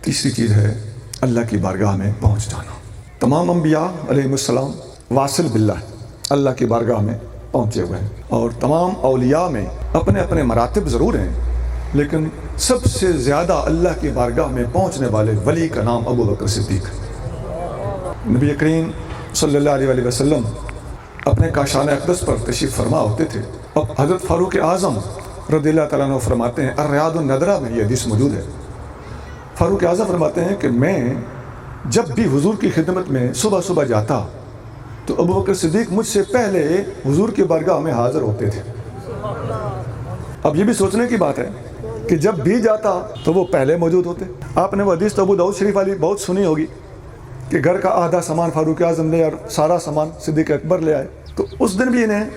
تیسری چیز ہے اللہ کی بارگاہ میں پہنچ جانا۔ تمام انبیاء علیہ السلام واصل باللہ اللہ کی بارگاہ میں پہنچے ہوئے ہیں، اور تمام اولیاء میں اپنے اپنے مراتب ضرور ہیں، لیکن سب سے زیادہ اللہ کی بارگاہ میں پہنچنے والے ولی کا نام ابو بکر صدیق ہے۔ نبی کریم صلی اللہ علیہ وسلم اپنے کاشان اقدس پر تشریف فرما ہوتے تھے۔ اب حضرت فاروق اعظم رضی اللہ تعالیٰ عنہ فرماتے ہیں، الریاض النادرہ میں یہ حدیث موجود ہے، فاروق اعظم فرماتے ہیں کہ میں جب بھی حضور کی خدمت میں صبح صبح جاتا تو ابو بکر صدیق مجھ سے پہلے حضور کی بارگاہ میں حاضر ہوتے تھے۔ اب یہ بھی سوچنے کی بات ہے کہ جب بھی جاتا تو وہ پہلے موجود ہوتے۔ آپ نے وہ حدیث تو ابو داؤد شریف والی بہت سنی ہوگی کہ گھر کا آدھا سامان فاروق اعظم لے اور سارا سامان صدیق اکبر لے آئے۔ تو اس دن بھی انہیں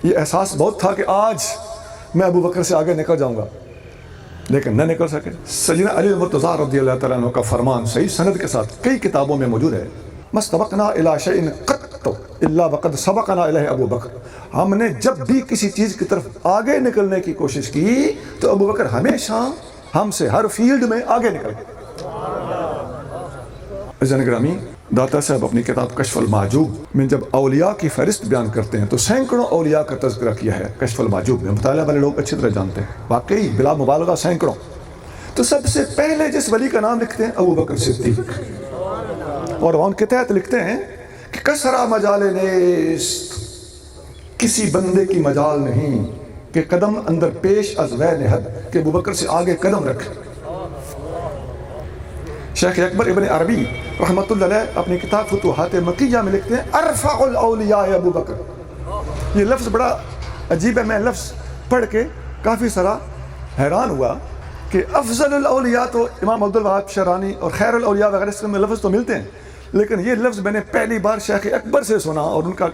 یہ احساس بہت تھا کہ آج میں ابو بکر سے آگے نکل جاؤں گا، لیکن نہ نکل سکے۔ سیدنا علی المرتضیٰ رضی اللہ تعالیٰ عنہ کا فرمان صحیح سند کے ساتھ کئی کتابوں میں موجود ہے، مَسْتَبَقْنَا إِلَىٰ شَيْءٍ قَطْ إِلَّا وَقَدْ سَبَقَنَا إِلَيْهِ ابو بکر۔ ہم نے جب بھی کسی چیز کی طرف آگے نکلنے کی کوشش کی تو ابو بکر ہمیشہ ہم سے ہر فیلڈ میں آگے نکل گئے۔ عزیزان گرامی، داتا صاحب اپنی کتاب کشف المحجوب میں جب اولیاء کی فہرست بیان کرتے ہیں تو سینکڑوں اولیاء کا تذکرہ کیا ہے کشف المحجوب میں، مطالعہ والے لوگ اچھی طرح جانتے ہیں، واقعی بلا مبالغہ سینکڑوں۔ تو سب سے پہلے جس ولی کا نام لکھتے ہیں ابو بکر صدیق، اور وہ ان کے تحت لکھتے ہیں کہ کسرا مجال نیست، کسی بندے کی مجال نہیں کہ قدم اندر پیش از وے نہد، کہ ابو بکر سے آگے قدم رکھے۔ شیخ اکبر ابن عربی رحمۃ اللہ علیہ اپنی کتاب فتوحات مکیہ میں لکھتے ہیں ارفع الاولیاء ابو بکر۔ یہ لفظ بڑا عجیب ہے، میں لفظ پڑھ کے کافی سارا حیران ہوا کہ افضل الاولیاء تو امام عبدالوہاب شرانی اور خیر الاولیاء وغیرہ اس میں لفظ تو ملتے ہیں، لیکن یہ لفظ میں نے پہلی بار شیخ اکبر سے سنا اور ان کا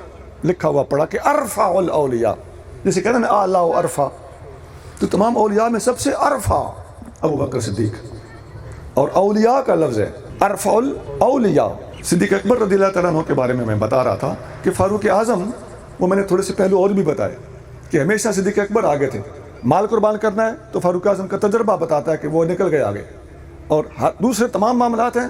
لکھا ہوا پڑھا کہ ارفع الاولیاء، جیسے کہتے ہیں نا اعلیٰ و ارفع، تو تمام اولیاء میں سب سے ارفع ابو بکر صدیق، اور اولیاء کا لفظ ہے ارفع الاولیاء۔ صدیق اکبر رضی اللہ تعالیٰ عنہ کے بارے میں بتا رہا تھا کہ فاروق اعظم، وہ میں نے تھوڑے سے پہلو اور بھی بتائے کہ ہمیشہ صدیق اکبر آگے تھے، مال قربان کرنا ہے تو فاروق اعظم کا تجربہ بتاتا ہے کہ وہ نکل گئے آگے، اور دوسرے تمام معاملات ہیں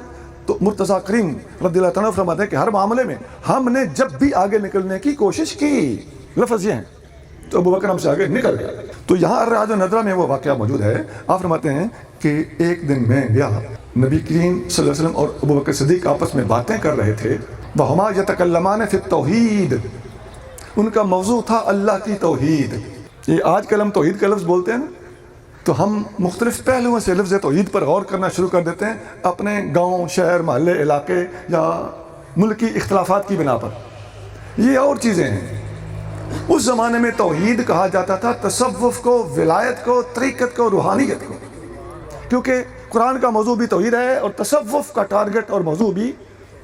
تو مرتضیٰ کریم رضی اللہ تعالیٰ فرماتے ہیں کہ ہر معاملے میں ہم نے جب بھی آگے نکلنے کی کوشش کی، لفظ یہ ہیں، تو ابو بکر ہم سے آگے نکل گیا۔ تو یہاں الریاض النادرہ میں وہ واقعہ موجود ہے۔ آپ فرماتے ہیں کہ ایک دن میں گیا، نبی کریم صلی اللہ علیہ وسلم اور ابو بکر صدیق آپس میں باتیں کر رہے تھے، وَهُمَا يَتَكَلَّمَانِ فِي التَّوْحِيدِ، ان کا موضوع تھا اللہ کی توحید۔ یہ آج کل ہم توحید کا لفظ بولتے ہیں نا، تو ہم مختلف پہلوؤں سے لفظ توحید پر غور کرنا شروع کر دیتے ہیں اپنے گاؤں، شہر، محلے، علاقے یا ملکی اختلافات کی بنا پر۔ یہ اور چیزیں ہیں۔ اس زمانے میں توحید کہا جاتا تھا تصوف کو، ولایت کو، طریقت کو، روحانیت کو، کیونکہ قرآن کا موضوع بھی توحید ہے اور تصوف کا ٹارگٹ اور موضوع بھی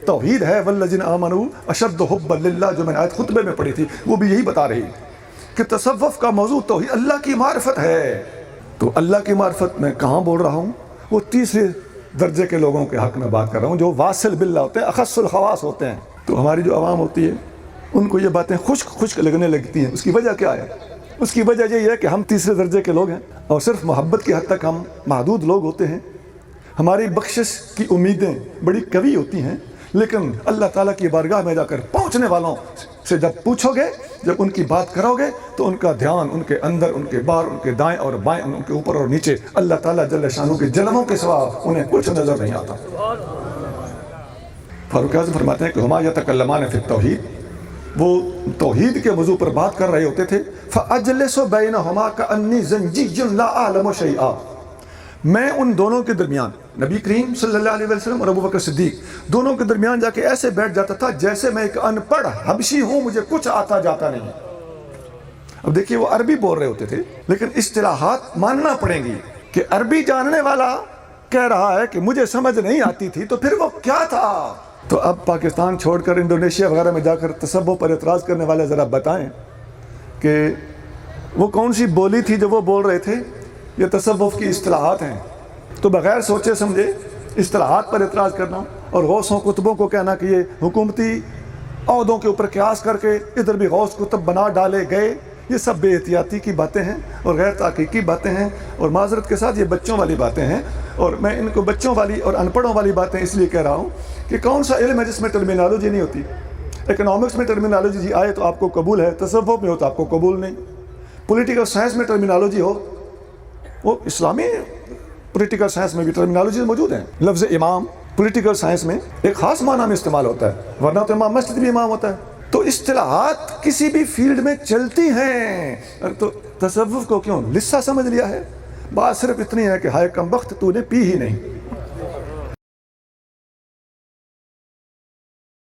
توحید ہے۔ والذین آمنوا اشد حبا للہ، جو میں نے آیت خطبے میں پڑھی تھی وہ بھی یہی بتا رہی کہ تصوف کا موضوع توحید، اللہ کی معرفت ہے۔ تو اللہ کی معرفت میں کہاں بول رہا ہوں؟ وہ تیسرے درجے کے لوگوں کے حق میں بات کر رہا ہوں جو واصل باللہ ہوتے ہیں، اخص الخواص ہوتے ہیں۔ تو ہماری جو عوام ہوتی ہے ان کو یہ باتیں خشک لگنے لگتی ہیں۔ اس کی وجہ کیا ہے؟ اس کی وجہ یہ ہے کہ ہم تیسرے درجے کے لوگ ہیں اور صرف محبت کی حد تک ہم محدود لوگ ہوتے ہیں۔ ہماری بخشش کی امیدیں بڑی قوی ہوتی ہیں، لیکن اللہ تعالیٰ کی بارگاہ میں جا کر پہنچنے والوں سے جب پوچھو گے، جب ان کی بات کرو گے تو ان کا دھیان ان کے اندر، ان کے باہر، ان کے دائیں اور بائیں، ان کے اوپر اور نیچے اللہ تعالیٰ جل شانہ کے جلووں کے سوا انہیں کچھ نظر نہیں آتا۔ فاروق اعظم فرماتے ہیں کہ ہما یتکلمان فی التوحید، وہ توحید کے موضوع پر بات کر رہے ہوتے تھے، فاجلس بینہما کانی زنجی لا اعلم شیئا، میں ان دونوں کے درمیان، نبی کریم صلی اللہ علیہ وسلم اور ابو بکر صدیق دونوں کے درمیان جا کے ایسے بیٹھ جاتا تھا جیسے میں ایک ان پڑھ حبشی ہوں، مجھے کچھ آتا جاتا نہیں۔ اب دیکھیے وہ عربی بول رہے ہوتے تھے، لیکن اصطلاحات ماننا پڑیں گی کہ عربی جاننے والا کہہ رہا ہے کہ مجھے سمجھ نہیں آتی تھی، تو پھر وہ کیا تھا؟ تو اب پاکستان چھوڑ کر انڈونیشیا وغیرہ میں جا کر تصوف پر اعتراض کرنے والے ذرا بتائیں کہ وہ کون سی بولی تھی جو وہ بول رہے تھے؟ یہ تصوف کی اصطلاحات ہیں۔ تو بغیر سوچے سمجھے اصطلاحات پر اعتراض کرنا اور غوثوں کتبوں کو کہنا کہ یہ حکومتی عہدوں کے اوپر قیاس کر کے ادھر بھی غوث کتب بنا ڈالے گئے، یہ سب بے احتیاطی کی باتیں ہیں اور غیر تحقیقی باتیں ہیں، اور معذرت کے ساتھ یہ بچوں والی باتیں ہیں، اور میں ان کو بچوں والی اور ان پڑھوں والی باتیں اس لیے کہہ رہا ہوں کہ کون سا علم ہے جس میں ٹرمینالوجی نہیں ہوتی؟ اکنامکس میں ٹرمینالوجی آئے تو آپ کو قبول ہے، تصوف میں ہو تو آپ کو قبول نہیں، پولیٹیکل سائنس میں ٹرمینالوجی ہو، وہ اسلامی پولیٹیکل سائنس میں بھی ٹرمینالوجی موجود ہیں۔ لفظ امام پولیٹیکل سائنس میں ایک خاص معنی میں استعمال ہوتا ہے، ورنہ تو امام مسجد بھی امام ہوتا ہے۔ تو اصطلاحات کسی بھی فیلڈ میں چلتی ہیں، تو تصوف کو کیوں لسا سمجھ لیا ہے؟ بات صرف اتنی ہے کہ ہائے کم بخت تو نے پی ہی نہیں۔